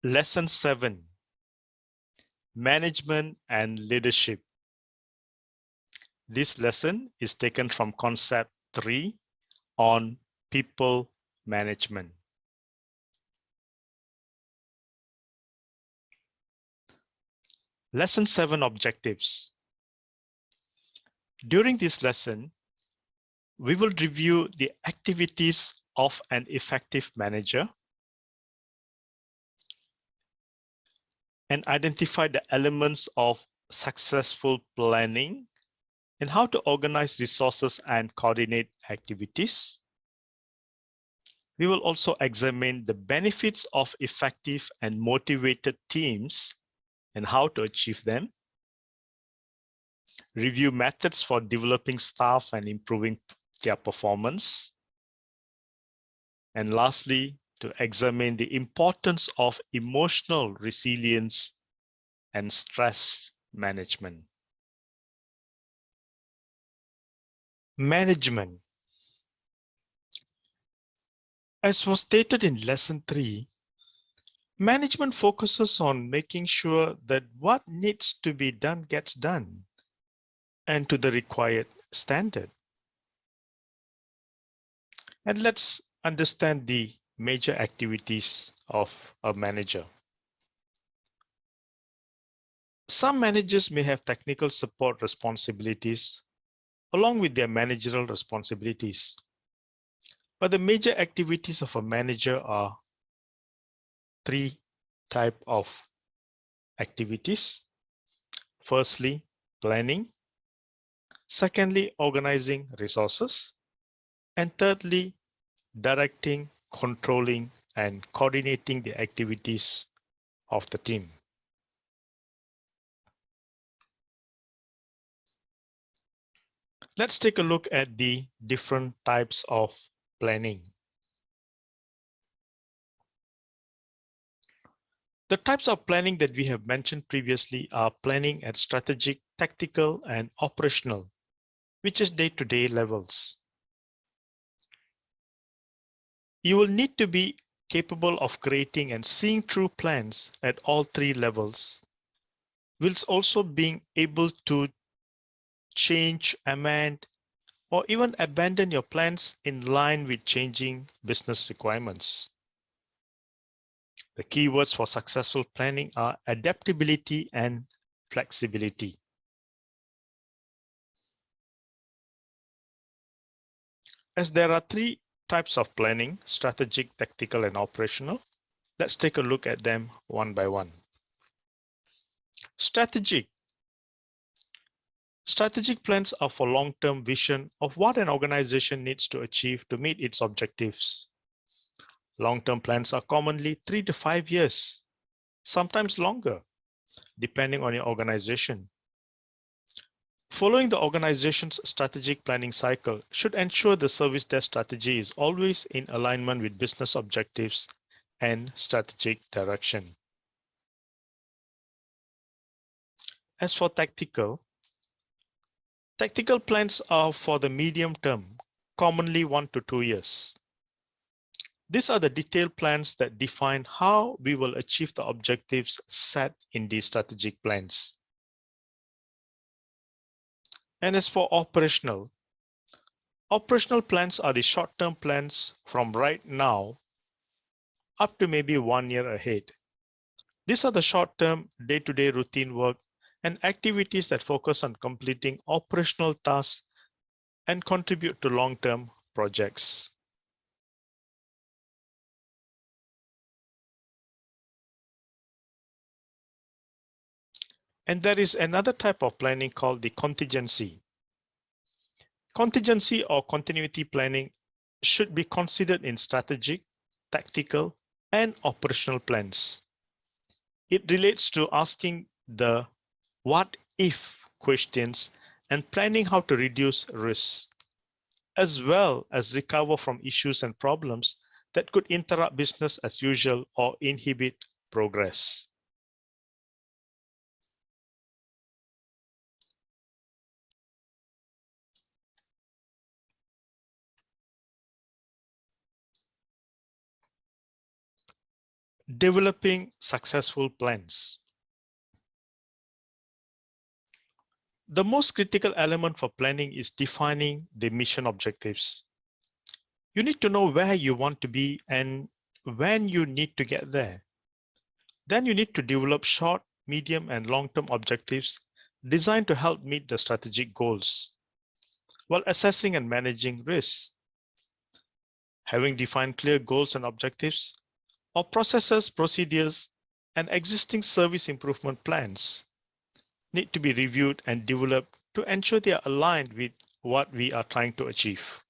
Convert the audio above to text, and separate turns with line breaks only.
Lesson 7, Management and Leadership. This lesson is taken from Concept 3 on People Management. Lesson 7 Objectives. During this lesson, we will review the activities of an effective manager and identify the elements of successful planning and how to organize resources and coordinate activities. We will also examine the benefits of effective and motivated teams and how to achieve them. Review methods for developing staff and improving their performance. And lastly, to examine the importance of emotional resilience and stress management. Management. As was stated in Lesson 3, management focuses on making sure that what needs to be done gets done and to the required standard. And let's understand the major activities of a manager. Some managers may have technical support responsibilities along with their managerial responsibilities. But the major activities of a manager are three types of activities. Firstly, planning. Secondly, organizing resources. And thirdly, directing, controlling, and coordinating the activities of the team. Let's take a look at the different types of planning. The types of planning that we have mentioned previously are planning at strategic, tactical, and operational, which is day-to-day levels. You will need to be capable of creating and seeing through plans at all three levels, whilst also being able to change, amend, or even abandon your plans in line with changing business requirements. The keywords for successful planning are adaptability and flexibility. As there are three types of planning, strategic, tactical, and operational, let's take a look at them one by one. Strategic. Strategic plans are for long-term vision of what an organization needs to achieve to meet its objectives. Long-term plans are commonly 3 to 5 years, sometimes longer, depending on your organization. Following the organization's strategic planning cycle should ensure the service desk strategy is always in alignment with business objectives and strategic direction. As for tactical plans are for the medium term, commonly 1 to 2 years. These are the detailed plans that define how we will achieve the objectives set in these strategic plans. And as for operational plans are the short-term plans from right now up to maybe 1 year ahead. These are the short-term, day-to-day routine work and activities that focus on completing operational tasks and contribute to long-term projects. And there is another type of planning called the contingency. Contingency or continuity planning should be considered in strategic, tactical, and operational plans. It relates to asking the what if questions and planning how to reduce risks, as well as recover from issues and problems that could interrupt business as usual or inhibit progress. Developing successful plans. The most critical element for planning is defining the mission objectives. You need to know where you want to be and when you need to get there. Then you need to develop short, medium, and long-term objectives designed to help meet the strategic goals while assessing and managing risks. Having defined clear goals and objectives, or processes, procedures, and existing service improvement plans need to be reviewed and developed to ensure they are aligned with what we are trying to achieve.